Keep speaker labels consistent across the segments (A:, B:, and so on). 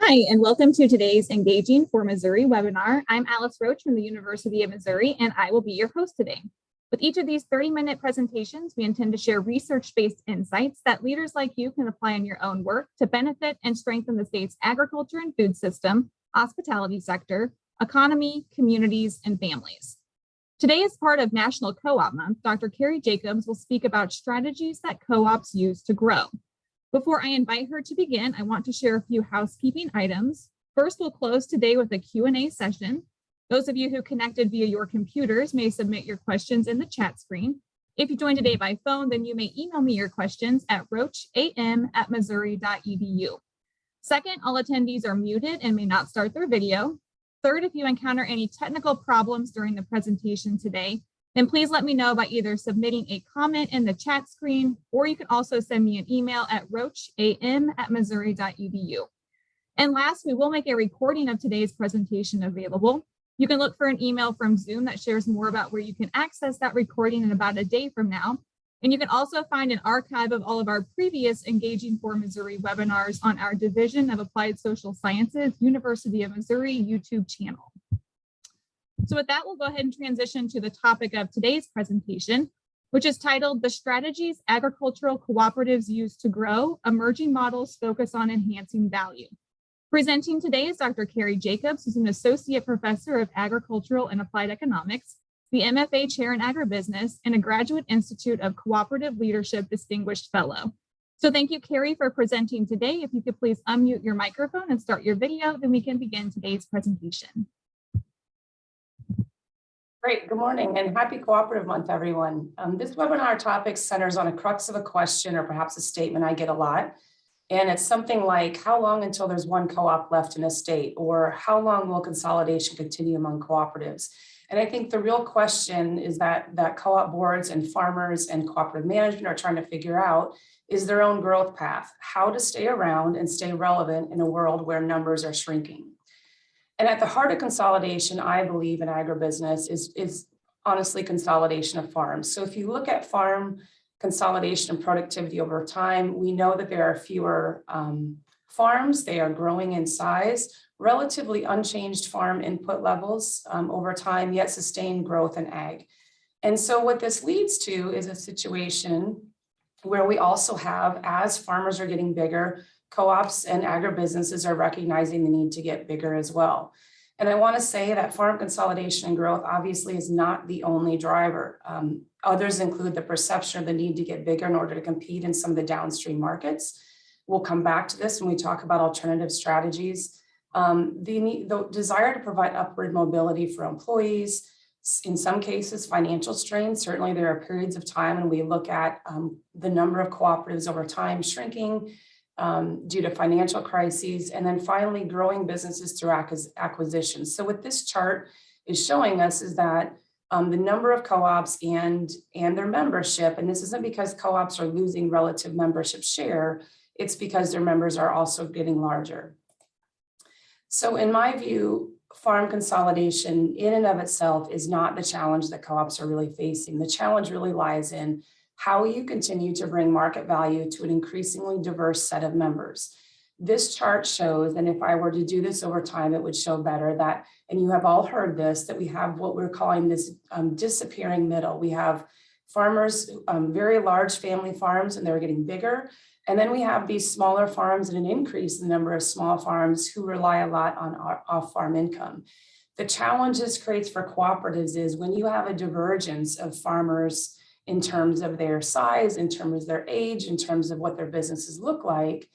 A: Hi, and welcome to today's Engaging for Missouri webinar. I'm Alice Roach from the University of Missouri, and I will be your host today. With each of these 30-minute presentations, we intend to share research-based insights that leaders like you can apply in your own work to benefit and strengthen the state's agriculture and food system, hospitality sector, economy, communities, and families. Today, as part of National Co-op Month, Dr. Keri Jacobs will speak about strategies that co-ops use to grow. Before I invite her to begin, I want to share a few housekeeping items. First, we'll close today with a Q&A session. Those of you who connected via your computers may submit your questions in the chat screen. If you joined today by phone, then you may email me your questions at roacham@missouri.edu. Second, all attendees are muted and may not start their video. Third, if you encounter any technical problems during the presentation today, then please let me know by either submitting a comment in the chat screen, or you can also send me an email at roacham@missouri.edu. And last, we will make a recording of today's presentation available. You can look for an email from Zoom that shares more about where you can access that recording in about a day from now. And you can also find an archive of all of our previous Engaging for Missouri webinars on our Division of Applied Social Sciences, University of Missouri YouTube channel. So with that, we'll go ahead and transition to the topic of today's presentation, which is titled The Strategies Agricultural Cooperatives Use to Grow, Emerging Models Focus on Enhancing Value. Presenting today is Dr. Keri Jacobs, who's an Associate Professor of Agricultural and Applied Economics, the MFA Chair in Agribusiness, and a Graduate Institute of Cooperative Leadership Distinguished Fellow. So thank you, Keri, for presenting today. If you could please unmute your microphone and start your video, then we can begin today's presentation.
B: Great, good morning and happy Cooperative Month, everyone. This webinar topic centers on a crux of a question or perhaps a statement I get a lot. And it's something like, how long until there's one co-op left in a state? Or how long will consolidation continue among cooperatives? And I think the real question is that co-op boards and farmers and cooperative management are trying to figure out is their own growth path, how to stay around and stay relevant in a world where numbers are shrinking. And at the heart of consolidation, I believe in agribusiness is honestly consolidation of farms. So if you look at farm consolidation and productivity over time, we know that there are fewer farms, they are growing in size, relatively unchanged farm input levels over time, yet sustained growth in ag. And so what this leads to is a situation where we also have, as farmers are getting bigger, co-ops and agribusinesses are recognizing the need to get bigger as well. And I want to say that farm consolidation and growth obviously is not the only driver. Others include the perception of the need to get bigger in order to compete in some of the downstream markets. We'll come back to this when we talk about alternative strategies. The desire to provide upward mobility for employees, in some cases, financial strain. Certainly there are periods of time when we look at the number of cooperatives over time shrinking, due to financial crises, and then finally growing businesses through acquisitions. So what this chart is showing us is that the number of co-ops and their membership, and this isn't because co-ops are losing relative membership share, it's because their members are also getting larger. So in my view, farm consolidation in and of itself is not the challenge that co-ops are really facing. The challenge really lies in how you continue to bring market value to an increasingly diverse set of members. This chart shows, and if I were to do this over time, it would show better that, and you have all heard this, that we have what we're calling this disappearing middle. We have farmers, very large family farms, and they're getting bigger. And then we have these smaller farms and an increase in the number of small farms who rely a lot on off-farm income. The challenge this creates for cooperatives is when you have a divergence of farmers in terms of their size, in terms of their age, in terms of what their businesses look like,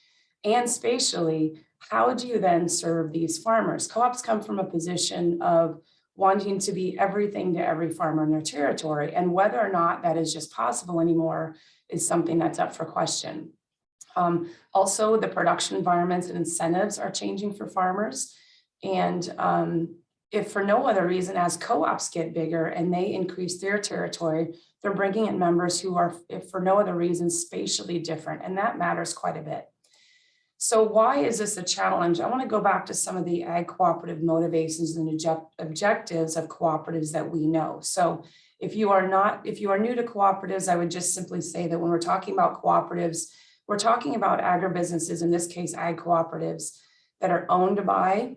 B: and spatially, how do you then serve these farmers? Co-ops come from a position of wanting to be everything to every farmer in their territory, and whether or not that is just possible anymore is something that's up for question. Also, the production environments and incentives are changing for farmers, and if for no other reason, as co-ops get bigger and they increase their territory, they're bringing in members who are, if for no other reason, spatially different, and that matters quite a bit. So why is this a challenge? I want to go back to some of the ag cooperative motivations and objectives of cooperatives that we know. So if you are new to cooperatives, I would just simply say that when we're talking about cooperatives, we're talking about agribusinesses, in this case, ag cooperatives, that are owned by,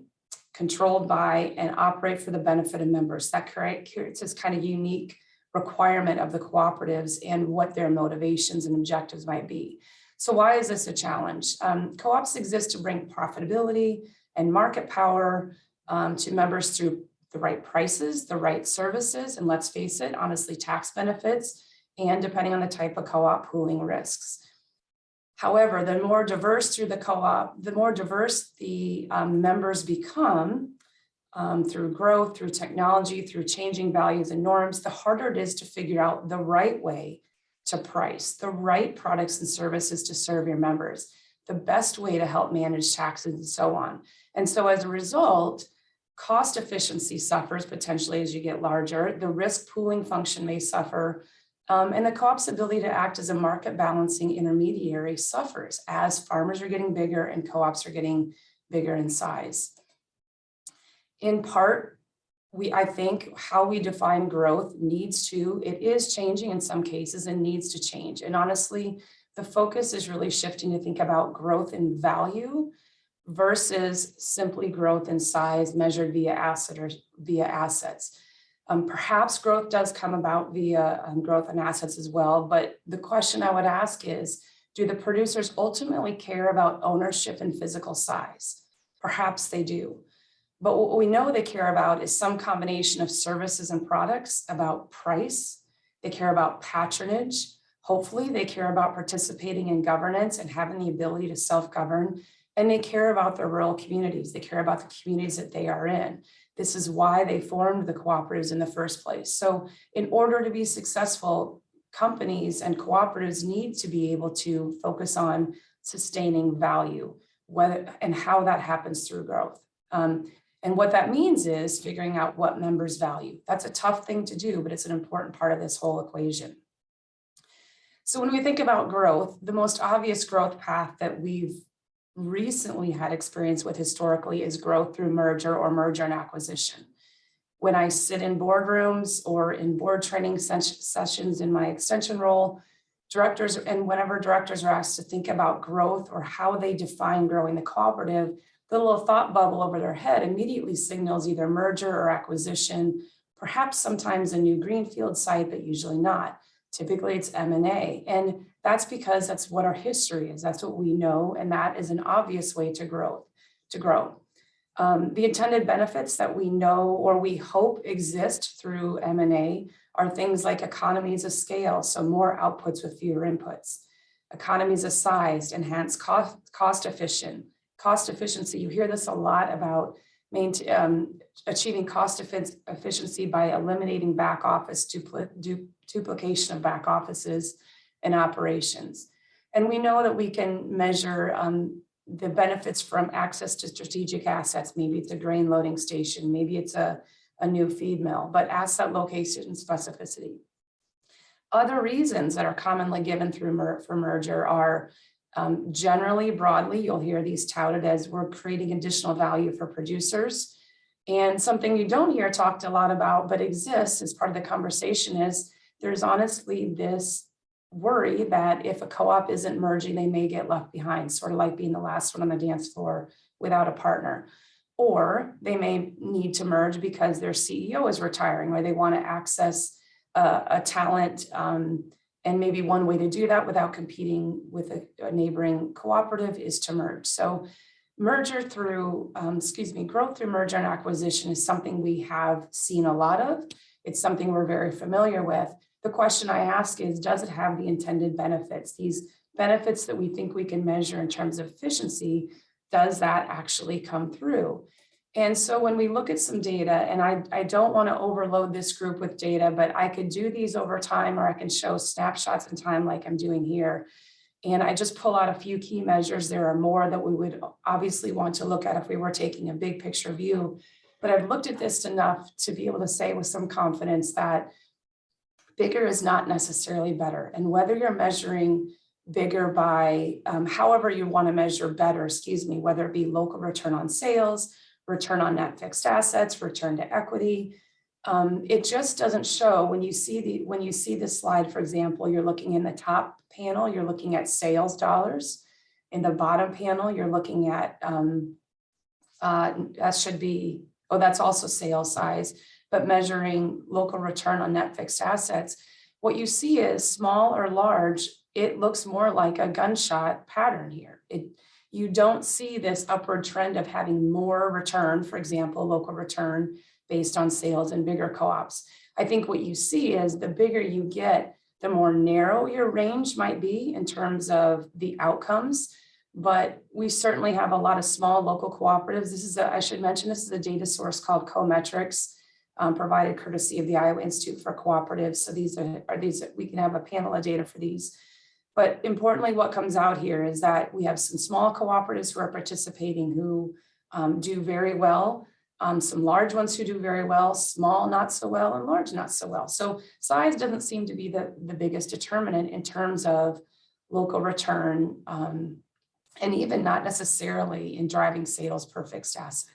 B: controlled by, and operate for the benefit of members. That creates this kind of unique requirement of the cooperatives and what their motivations and objectives might be. So why is this a challenge? Co-ops exist to bring profitability and market power to members through the right prices, the right services, and let's face it, honestly, tax benefits, and depending on the type of co-op, pooling risks. However, the more diverse through the co-op, the more diverse the members become through growth, through technology, through changing values and norms, the harder it is to figure out the right way to price, the right products and services to serve your members, the best way to help manage taxes and so on. And so as a result, cost efficiency suffers potentially as you get larger, the risk pooling function may suffer, and the co-op's ability to act as a market balancing intermediary suffers as farmers are getting bigger and co-ops are getting bigger in size. In part, I think how we define growth it is changing in some cases and needs to change. And honestly, the focus is really shifting to think about growth in value versus simply growth in size measured via assets. Perhaps growth does come about via growth in assets as well, but the question I would ask is, do the producers ultimately care about ownership and physical size? Perhaps they do. But what we know they care about is some combination of services and products, about price. They care about patronage. Hopefully they care about participating in governance and having the ability to self-govern. And they care about their rural communities. They care about the communities that they are in. This is why they formed the cooperatives in the first place. So in order to be successful, companies and cooperatives need to be able to focus on sustaining value, and how that happens through growth. And what that means is figuring out what members value. That's a tough thing to do, but it's an important part of this whole equation. So when we think about growth, the most obvious growth path that we've recently had experience with historically is growth through merger or merger and acquisition. When I sit in boardrooms or in board training sessions in my extension role, whenever directors are asked to think about growth or how they define growing the cooperative, the little thought bubble over their head immediately signals either merger or acquisition, perhaps sometimes a new greenfield site, but usually not. Typically it's M&A. And that's because that's what our history is. That's what we know. And that is an obvious way to grow. The intended benefits that we know or we hope exist through M&A are things like economies of scale, so more outputs with fewer inputs, economies of size, enhanced cost efficiency. You hear this a lot about achieving cost efficiency by eliminating back office duplication of back offices and operations. And we know that we can measure the benefits from access to strategic assets. Maybe it's a grain loading station, maybe it's a new feed mill, but asset location specificity. Other reasons that are commonly given for merger are generally, broadly, you'll hear these touted as we're creating additional value for producers. And something you don't hear talked a lot about, but exists as part of the conversation is there's honestly this worry that if a co-op isn't merging, they may get left behind, sort of like being the last one on the dance floor without a partner. Or they may need to merge because their CEO is retiring, or they want to access a talent. And maybe one way to do that without competing with a neighboring cooperative is to merge. So growth through merger and acquisition is something we have seen a lot of. It's something we're very familiar with. The question I ask is, does it have the intended benefits? These benefits that we think we can measure in terms of efficiency, does that actually come through? And so when we look at some data, and I don't want to overload this group with data, but I could do these over time, or I can show snapshots in time like I'm doing here. And I just pull out a few key measures. There are more that we would obviously want to look at if we were taking a big picture view. But I've looked at this enough to be able to say with some confidence that bigger is not necessarily better. And whether you're measuring bigger by however you want to measure better, whether it be local return on sales, return on net fixed assets, return to equity, it just doesn't show. When you see this slide, for example, you're looking in the top panel, you're looking at sales dollars. In the bottom panel, you're looking at That should be, oh, that's also sales size, but measuring local return on net fixed assets. What you see is small or large, it looks more like a gunshot pattern here. You don't see this upward trend of having more return, for example, local return based on sales and bigger co-ops. I think what you see is the bigger you get, the more narrow your range might be in terms of the outcomes. But we certainly have a lot of small local cooperatives. I should mention, this is a data source called Cometrics, provided courtesy of the Iowa Institute for Cooperatives. So these we can have a panel of data for these. But importantly, what comes out here is that we have some small cooperatives who are participating who do very well, some large ones who do very well, small not so well, and large not so well. So size doesn't seem to be the biggest determinant in terms of local return, and even not necessarily in driving sales per fixed asset.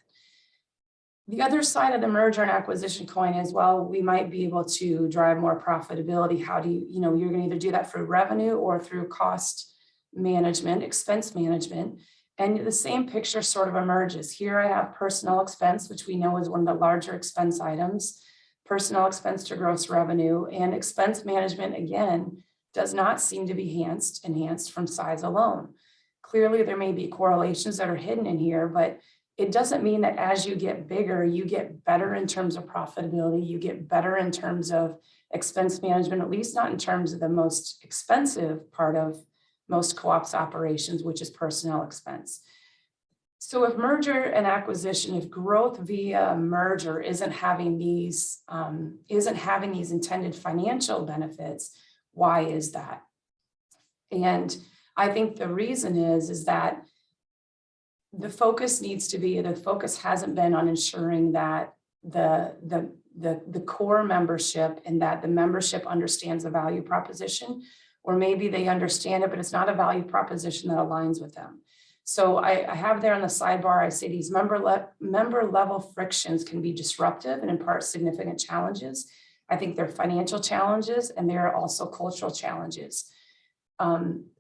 B: The other side of the merger and acquisition coin is, well, we might be able to drive more profitability. How do you're going to either do that through revenue or through cost management, expense management. And the same picture sort of emerges. Here I have personnel expense, which we know is one of the larger expense items, personnel expense to gross revenue, and expense management, again, does not seem to be enhanced from size alone. Clearly, there may be correlations that are hidden in here, but it doesn't mean that as you get bigger, you get better in terms of profitability, you get better in terms of expense management, at least not in terms of the most expensive part of most co-ops operations, which is personnel expense. So if merger and acquisition, if growth via merger isn't having these intended financial benefits, why is that? And I think the reason is that the focus hasn't been on ensuring that the core membership and that the membership understands the value proposition, or maybe they understand it, but it's not a value proposition that aligns with them. So I have there on the sidebar, I say these member level frictions can be disruptive and impart significant challenges. I think they're financial challenges and they're also cultural challenges.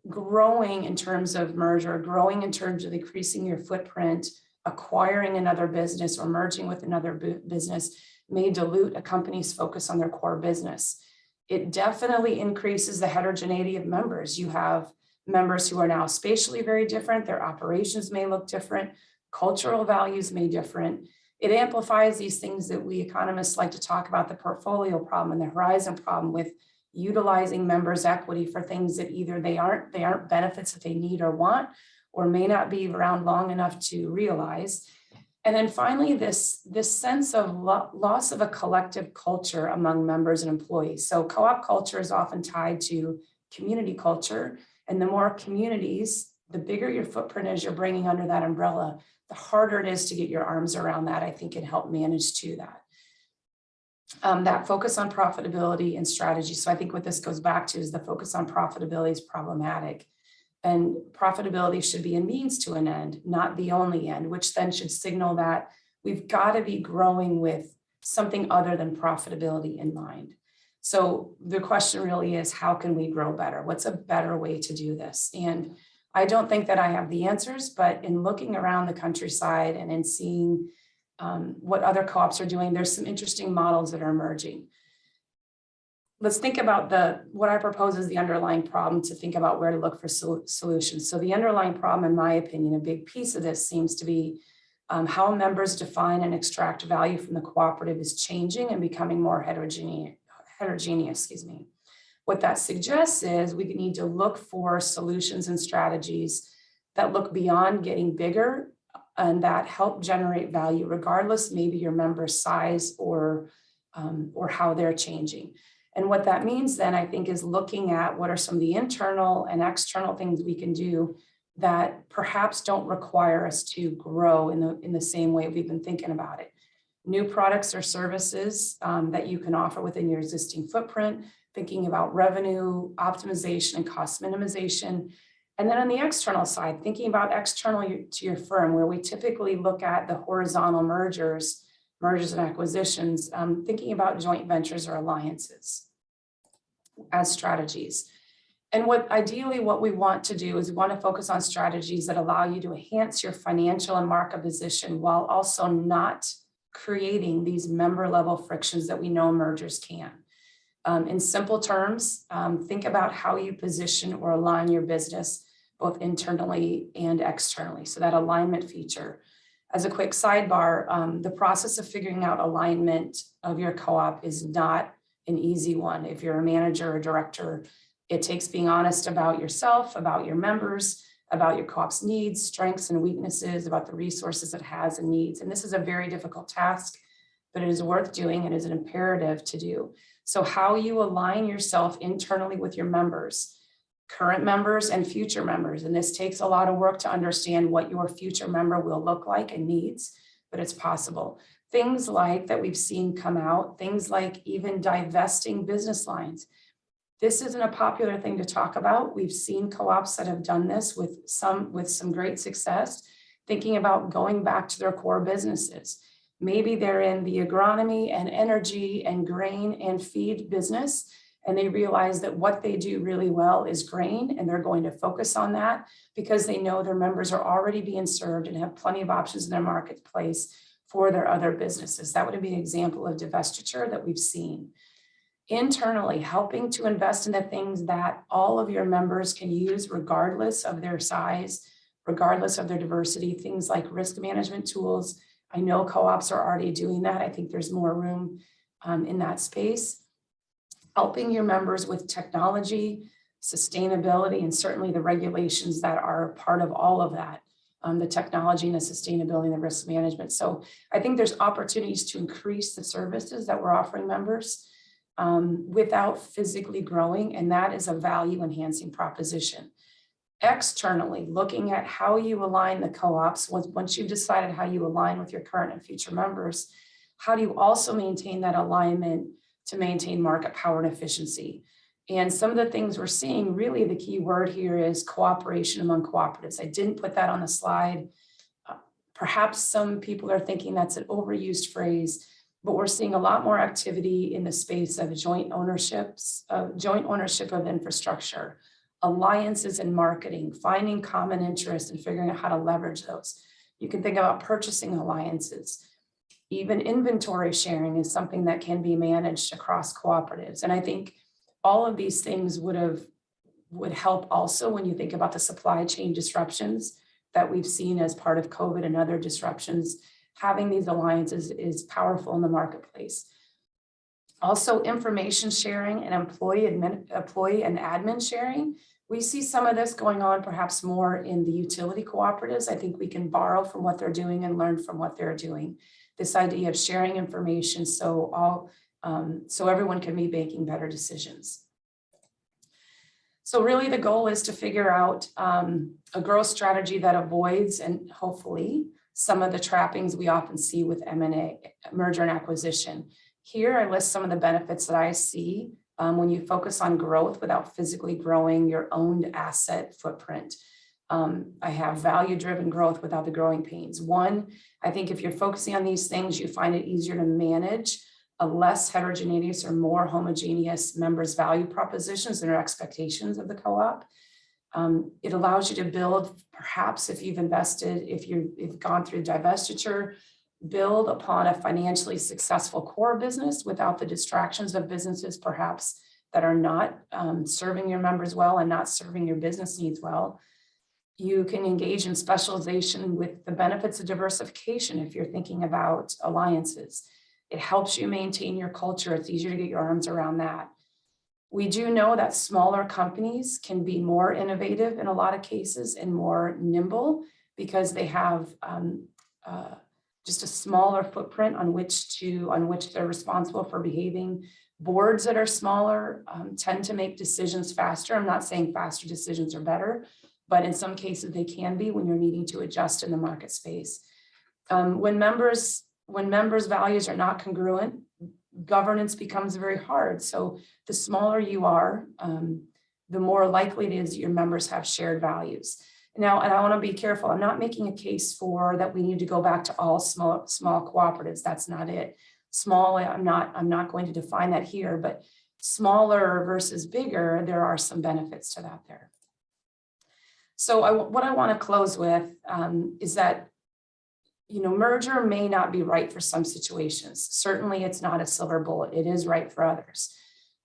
B: Growing in terms of merger, growing in terms of increasing your footprint, acquiring another business or merging with another business may dilute a company's focus on their core business. It definitely increases the heterogeneity of members. You have members who are now spatially very different. Their operations may look different. Cultural values may be different. It amplifies these things that we economists like to talk about, the portfolio problem and the horizon problem with utilizing members' equity for things that either they aren't benefits that they need or want, or may not be around long enough to realize. And then finally, this sense of loss of a collective culture among members and employees. So co-op culture is often tied to community culture, and the more communities, the bigger your footprint is you're bringing under that umbrella, the harder it is to get your arms around that, I think, and help manage to that. That focus on profitability and strategy. So I think what this goes back to is the focus on profitability is problematic. And profitability should be a means to an end, not the only end, which then should signal that we've got to be growing with something other than profitability in mind. So the question really is, how can we grow better? What's a better way to do this? And I don't think that I have the answers, but in looking around the countryside and in seeing what other co-ops are doing, there's some interesting models that are emerging. Let's think about what I propose is the underlying problem to think about where to look for solutions. So the underlying problem, in my opinion, a big piece of this seems to be how members define and extract value from the cooperative is changing and becoming more heterogeneous. What that suggests is we need to look for solutions and strategies that look beyond getting bigger and that help generate value, regardless maybe your member size or how they're changing. And what that means then, I think, is looking at what are some of the internal and external things we can do that perhaps don't require us to grow in the same way we've been thinking about it. New products or services that you can offer within your existing footprint, thinking about revenue optimization and cost minimization. And then on the external side, thinking about external to your firm, where we typically look at the horizontal mergers and acquisitions, thinking about joint ventures or alliances as strategies. And what we want to do is we want to focus on strategies that allow you to enhance your financial and market position while also not creating these member level frictions that we know mergers can. In simple terms, think about how you position or align your business, both internally and externally. So that alignment feature. As a quick sidebar, the process of figuring out alignment of your co-op is not an easy one. If you're a manager or director, it takes being honest about yourself, about your members, about your co-op's needs, strengths and weaknesses, about the resources it has and needs. And this is a very difficult task, but it is worth doing and is an imperative to do. So how you align yourself internally with your members, current members and future members. And this takes a lot of work to understand what your future member will look like and needs, but it's possible. Things like that we've seen come out, things like even divesting business lines. This isn't a popular thing to talk about. We've seen co-ops that have done this with some great success, thinking about going back to their core businesses. Maybe they're in the agronomy and energy and grain and feed business, and they realize that what they do really well is grain, and they're going to focus on that because they know their members are already being served and have plenty of options in their marketplace for their other businesses. That would be an example of divestiture that we've seen. Internally, helping to invest in the things that all of your members can use regardless of their size, regardless of their diversity, things like risk management tools. I know co-ops are already doing that. I think there's more room in that space. Helping your members with technology, sustainability, and certainly the regulations that are part of all of that, the technology and the sustainability and the risk management. So I think there's opportunities to increase the services that we're offering members without physically growing, and that is a value enhancing proposition. Externally, looking at how you align the co-ops, once you've decided how you align with your current and future members, how do you also maintain that alignment to maintain market power and efficiency? And some of the things we're seeing, really the key word here is cooperation among cooperatives. I didn't put that on the slide. Perhaps some people are thinking that's an overused phrase, but we're seeing a lot more activity in the space of joint ownership of infrastructure, alliances in marketing, finding common interests and figuring out how to leverage those. You can think about purchasing alliances. Even inventory sharing is something that can be managed across cooperatives. And I think all of these things would help also when you think about the supply chain disruptions that we've seen as part of COVID and other disruptions. Having these alliances is powerful in the marketplace. Also, information sharing and employee and admin sharing. We see some of this going on perhaps more in the utility cooperatives. I think we can borrow from what they're doing and learn from what they're doing. This idea of sharing information so everyone can be making better decisions. So really the goal is to figure out a growth strategy that avoids and hopefully some of the trappings we often see with M&A, merger and acquisition. Here I list some of the benefits that I see when you focus on growth without physically growing your owned asset footprint. I have value-driven growth without the growing pains. One, I think if you're focusing on these things, you find it easier to manage a less heterogeneous or more homogeneous members' value propositions and their expectations of the co-op. It allows you to build, perhaps if you've invested, if you've gone through divestiture, build upon a financially successful core business without the distractions of businesses perhaps that are not serving your members well and not serving your business needs well. You can engage in specialization with the benefits of diversification if you're thinking about alliances. It helps you maintain your culture. It's easier to get your arms around that. We do know that smaller companies can be more innovative in a lot of cases and more nimble because they have just a smaller footprint on which they're responsible for behaving. Boards that are smaller tend to make decisions faster. I'm not saying faster decisions are better, but in some cases they can be when you're needing to adjust in the market space. When members' values are not congruent, governance becomes very hard. So the smaller you are, the more likely it is that your members have shared values. Now, and I want to be careful, I'm not making a case for that we need to go back to all small cooperatives. That's not it. Small, I'm not going to define that here, but smaller versus bigger, there are some benefits to that there. So what I want to close with is that, merger may not be right for some situations. Certainly it's not a silver bullet. It is right for others.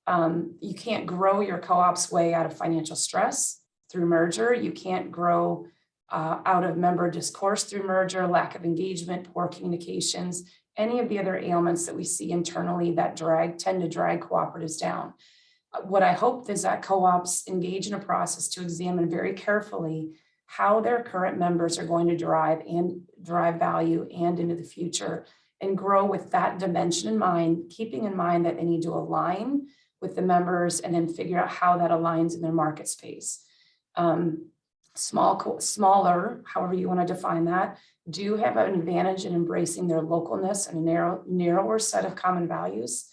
B: You can't grow your co-op's way out of financial stress through merger. You can't grow out of member discourse through merger, lack of engagement, poor communications, any of the other ailments that we see internally that tend to drag cooperatives down. What I hope is that co-ops engage in a process to examine very carefully how their current members are going to derive value and into the future, and grow with that dimension in mind, keeping in mind that they need to align with the members and then figure out how that aligns in their market space. Smaller, however you want to define that, do have an advantage in embracing their localness and a narrower set of common values.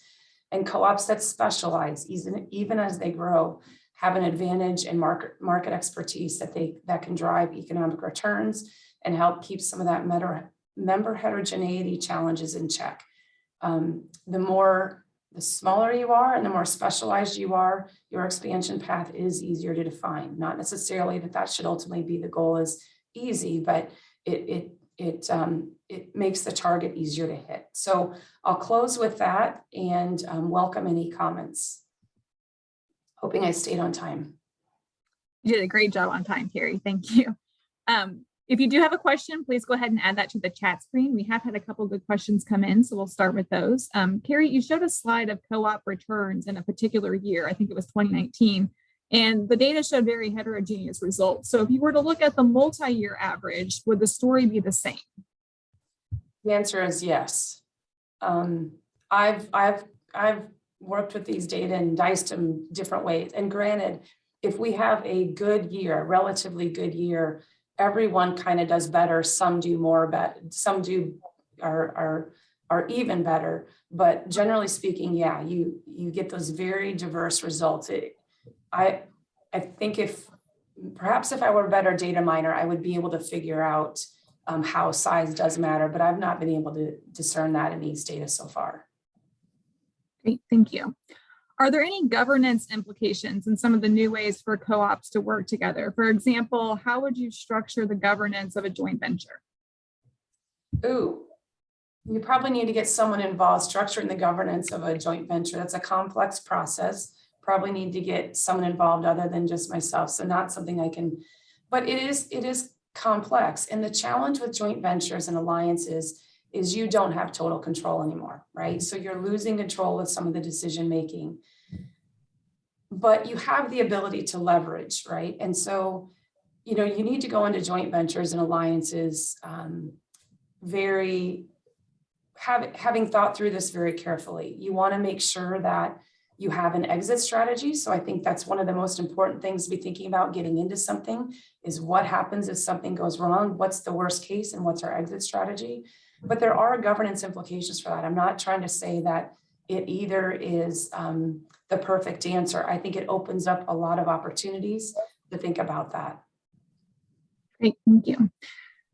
B: And co-ops that specialize, even as they grow, have an advantage in market expertise that can drive economic returns and help keep some of that member heterogeneity challenges in check. The smaller you are and the more specialized you are, your expansion path is easier to define. Not necessarily that should ultimately be the goal is easy, but it makes the target easier to hit. So I'll close with that and welcome any comments. Hoping I stayed on time.
A: You did a great job on time, Keri. Thank you. If you do have a question, please go ahead and add that to the chat screen. We have had a couple good questions come in, so we'll start with those. Keri, you showed a slide of co-op returns in a particular year. I think it was 2019. And the data showed very heterogeneous results. So if you were to look at the multi-year average, would the story be the same?
B: The answer is yes. I've worked with these data and diced them different ways. And granted, if we have a good year, a relatively good year, everyone kind of does better. Some do more better. Some are even better. But generally speaking, yeah, you get those very diverse results. I think if I were a better data miner, I would be able to figure out how size does matter, but I've not been able to discern that in these data so far.
A: Great, thank you. Are there any governance implications in some of the new ways for co-ops to work together? For example, how would you structure the governance of a joint venture?
B: Ooh, you probably need to get someone involved structuring the governance of a joint venture. That's a complex process. Probably need to get someone involved other than just myself. So not something I can, but it is complex. And the challenge with joint ventures and alliances is you don't have total control anymore, right? So you're losing control of some of the decision making, but you have the ability to leverage, right? And so, you need to go into joint ventures and alliances having thought through this very carefully. You want to make sure that you have an exit strategy. So I think that's one of the most important things to be thinking about getting into something is what happens if something goes wrong, what's the worst case and what's our exit strategy. But there are governance implications for that. I'm not trying to say that it either is the perfect answer. I think it opens up a lot of opportunities to think about that.
A: Great, thank you.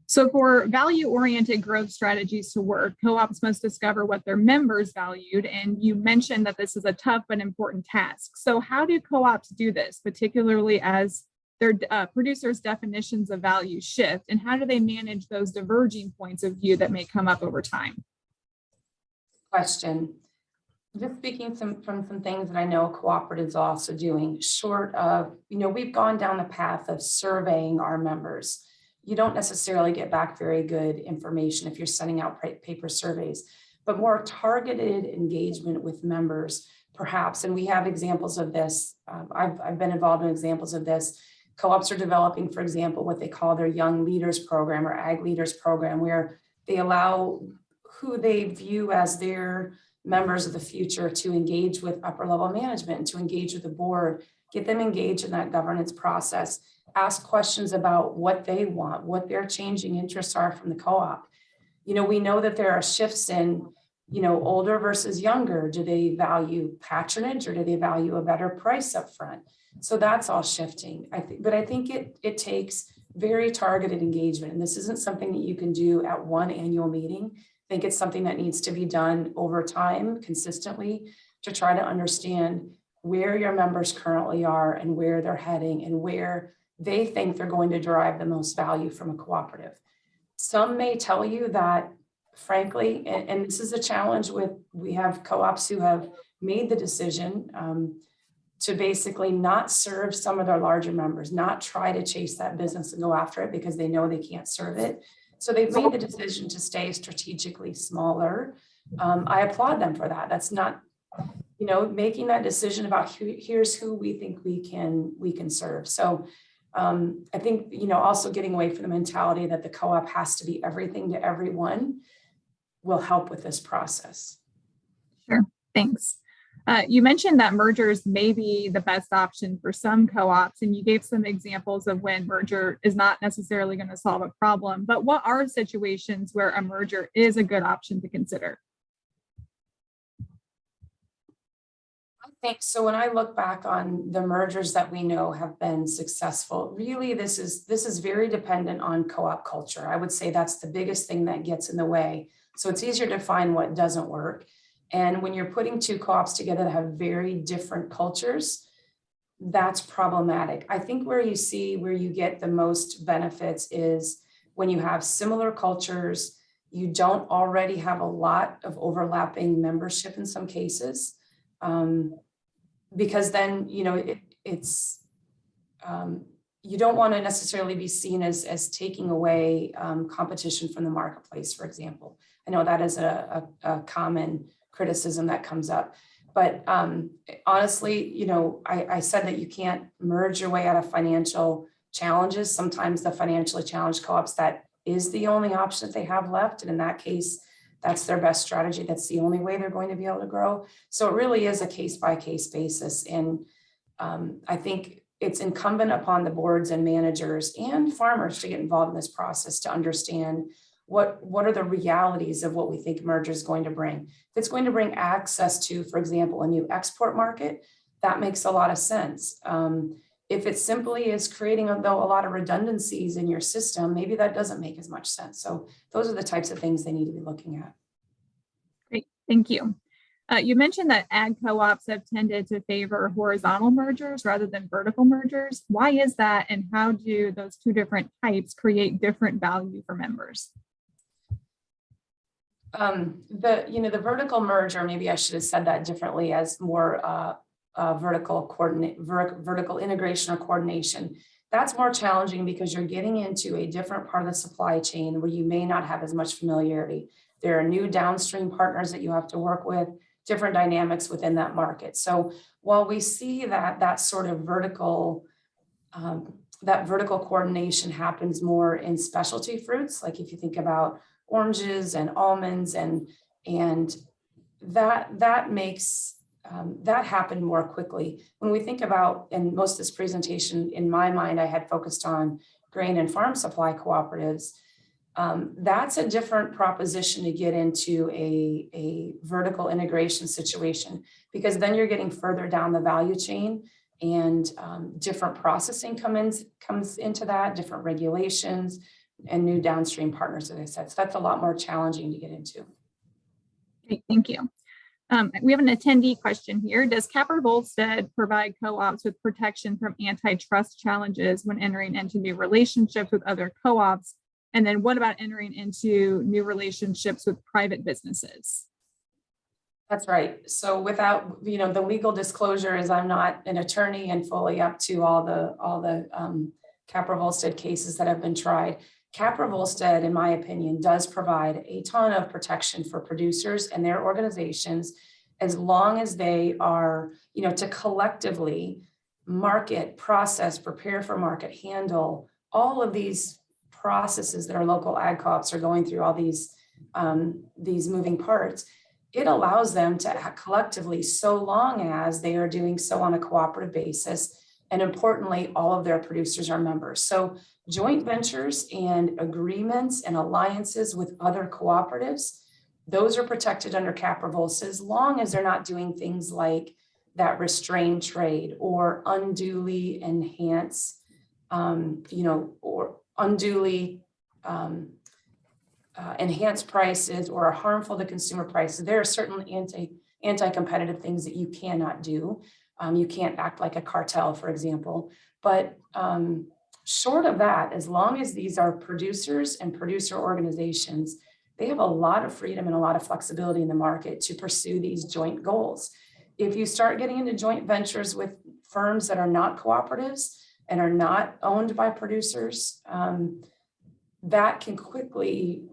A: So for value-oriented growth strategies to work, co-ops must discover what their members valued. And you mentioned that this is a tough but important task. So how do co-ops do this, particularly as their producers' definitions of value shift? And how do they manage those diverging points of view that may come up over time?
B: Question. Just speaking from some things that I know cooperatives are also doing, short of, we've gone down the path of surveying our members. You don't necessarily get back very good information if you're sending out paper surveys, but more targeted engagement with members, perhaps. And we have examples of this. I've been involved in examples of this. Co-ops are developing, for example, what they call their Young Leaders Program or Ag Leaders Program, where they allow who they view as their members of the future to engage with upper level management and to engage with the board, get them engaged in that governance process, ask questions about what they want, what their changing interests are from the co-op. We know that there are shifts in, older versus younger. Do they value patronage or do they value a better price up front? So that's all shifting. I think it takes very targeted engagement. And this isn't something that you can do at one annual meeting. I think it's something that needs to be done over time, consistently, to try to understand where your members currently are and where they're heading and where they think they're going to derive the most value from a cooperative. Some may tell you that, frankly, and this is a challenge with, we have co-ops who have made the decision to basically not serve some of their larger members, not try to chase that business and go after it because they know they can't serve it. So they've made the decision to stay strategically smaller. I applaud them for that. That's not, making that decision about here's who we think we can serve. So I think, also getting away from the mentality that the co-op has to be everything to everyone will help with this process.
A: Sure, thanks. You mentioned that mergers may be the best option for some co-ops, and you gave some examples of when merger is not necessarily going to solve a problem, but what are situations where a merger is a good option to consider?
B: I think so. When I look back on the mergers that we know have been successful, really this is very dependent on co-op culture. I would say that's the biggest thing that gets in the way. So it's easier to find what doesn't work. And when you're putting two co-ops together that have very different cultures, that's problematic. I think where you get the most benefits is when you have similar cultures, you don't already have a lot of overlapping membership in some cases. Because then, it's, you don't want to necessarily be seen as taking away competition from the marketplace, for example. I know that is a common criticism that comes up, but honestly, I said that you can't merge your way out of financial challenges. Sometimes the financially challenged co-ops, that is the only option that they have left. And in that case, that's their best strategy. That's the only way they're going to be able to grow. So it really is a case-by-case basis. And I think it's incumbent upon the boards and managers and farmers to get involved in this process to understand what are the realities of what we think merger is going to bring. If it's going to bring access to, for example, a new export market, that makes a lot of sense. If it simply is creating a lot of redundancies in your system, maybe that doesn't make as much sense. So those are the types of things they need to be looking at.
A: Great, thank you. You mentioned that ag co-ops have tended to favor horizontal mergers rather than vertical mergers. Why is that, and how do those two different types create different value for members?
B: The vertical merger, maybe I should have said that differently, as more vertical integration or coordination. That's more challenging because you're getting into a different part of the supply chain where you may not have as much familiarity. There are new downstream partners that you have to work with, different dynamics within that market. So while we see that sort of vertical coordination happens more in specialty fruits, like if you think about oranges and almonds, and that makes that happen more quickly. When we think about, and most of this presentation in my mind, I had focused on grain and farm supply cooperatives. That's a different proposition to get into a vertical integration situation, because then you're getting further down the value chain, and different processing comes into that, different regulations and new downstream partners, as I said. So that's a lot more challenging to get into.
A: Okay, thank you. We have an attendee question here. Does Caprivolsted provide co-ops with protection from antitrust challenges when entering into new relationships with other co-ops? And then what about entering into new relationships with private businesses?
B: That's right. So without, the legal disclosure is I'm not an attorney and fully up to all the Caprivolsted cases that have been tried. Caprivolsted, in my opinion, does provide a ton of protection for producers and their organizations, as long as they are, to collectively market, process, prepare for market, handle all of these processes that our local ag co-ops are going through, all these moving parts. It allows them to act collectively, so long as they are doing so on a cooperative basis. And importantly, all of their producers are members. So joint ventures and agreements and alliances with other cooperatives, those are protected under Caprivolsted, as long as they're not doing things like that restrain trade or unduly enhance, or unduly enhance prices or are harmful to consumer prices. There are certain anti-competitive things that you cannot do. You can't act like a cartel, for example. But short of that, as long as these are producers and producer organizations, they have a lot of freedom and a lot of flexibility in the market to pursue these joint goals. If you start getting into joint ventures with firms that are not cooperatives and are not owned by producers, that can quickly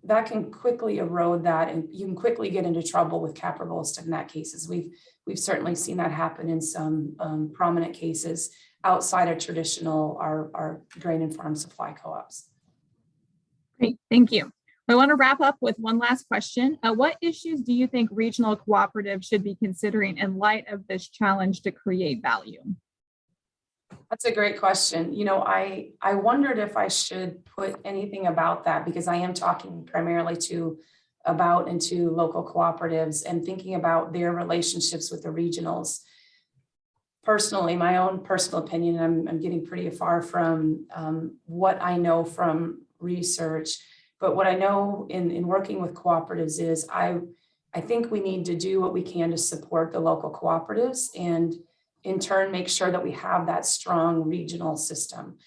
B: erode that, and you can quickly get into trouble with Caprivolsted in that cases. We've certainly seen that happen in some prominent cases outside of traditional our grain and farm supply co-ops.
A: Great, thank you. I want to wrap up with one last question. What issues do you think regional cooperatives should be considering in light of this challenge to create value?
B: That's a great question. You know, I wondered if I should put anything about that, because I am talking primarily to local cooperatives and thinking about their relationships with the regionals. Personally, my own personal opinion, I'm getting pretty far from what I know from research, but what I know in working with cooperatives is I think we need to do what we can to support the local cooperatives and in turn make sure that we have that strong regional system.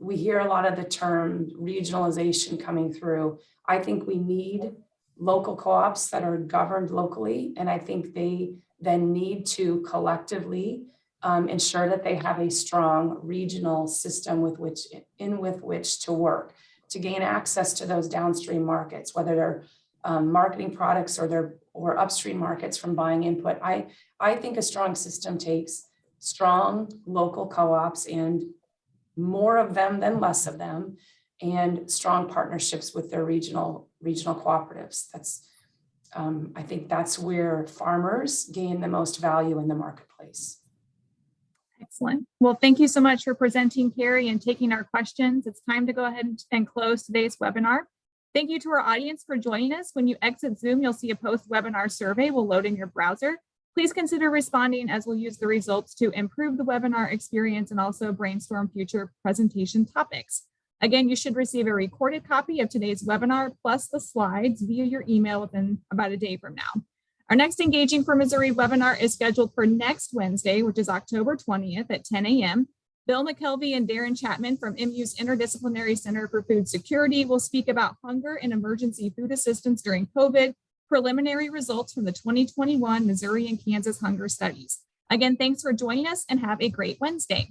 B: We hear a lot of the term regionalization coming through. I think we need local co-ops that are governed locally, and I think they then need to collectively ensure that they have a strong regional system with which to work to gain access to those downstream markets, whether they're marketing products or upstream markets from buying input. I think a strong system takes strong local co-ops and more of them than less of them, and strong partnerships with their regional cooperatives. I think that's where farmers gain the most value in the marketplace.
A: Excellent. Well, thank you so much for presenting, Keri, and taking our questions. It's time to go ahead and close today's webinar. Thank you to our audience for joining us. When you exit Zoom, you'll see a post-webinar survey will load in your browser. Please consider responding, as we'll use the results to improve the webinar experience and also brainstorm future presentation topics. Again, you should receive a recorded copy of today's webinar plus the slides via your email within about a day from now. Our next Engaging for Missouri webinar is scheduled for next Wednesday, which is October 20th at 10 a.m. Bill McKelvey and Darren Chapman from MU's Interdisciplinary Center for Food Security will speak about hunger and emergency food assistance during COVID, preliminary results from the 2021 Missouri and Kansas hunger studies. Again, thanks for joining us and have a great Wednesday.